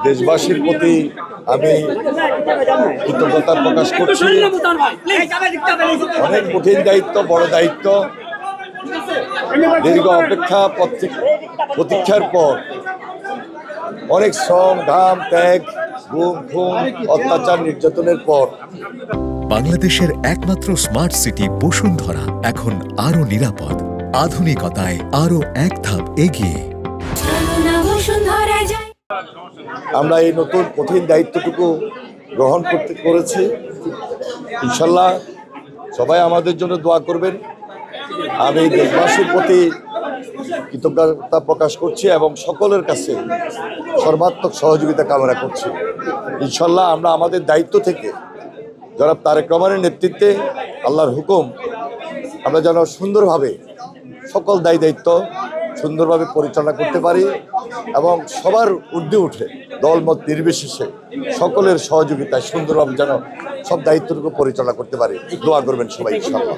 দেশবাসীর প্রতি আমি কৃতজ্ঞতা প্রকাশ করছি। অনেক কঠিন দায়িত্ব, বড় দায়িত্ব, দীর্ঘ অপেক্ষা প্রতীক্ষার পর অনেক শ্রম ঘাম ত্যাগ গুম খুন অত্যাচার নির্যাতনের পর বাংলাদেশের একমাত্র স্মার্ট সিটি বসুন্ধরা এখন আরো নিরাপদ, আধুনিকতায় আরো এক ধাপ এগিয়ে। আমরা এই নতুন কঠিন দায়িত্বটুকু গ্রহণ করেছি। ইনশাল্লাহ সবাই আমাদের জন্য দোয়া করবেন। আমি দেশবাসীর প্রতি কৃতজ্ঞতা প্রকাশ করছি এবং সকলের কাছে সর্বাত্মক সহযোগিতা কামনা করছি। ইনশাল্লাহ আমরা আমাদের দায়িত্ব থেকে জনাব তারেক রহমানের নেতৃত্বে আল্লাহর হুকুম আমরা যেন সুন্দরভাবে সকল দায়িত্ব সুন্দরভাবে পরিচালনা করতে পারি এবং সবার ঊর্ধ্বে উঠে দলমত নির্বিশেষে সকলের সহযোগিতায় সুন্দরভাবে যেন সব দায়িত্বটুকু পরিচালনা করতে পারি। দোয়া করবেন সবাই ইনশাআল্লাহ।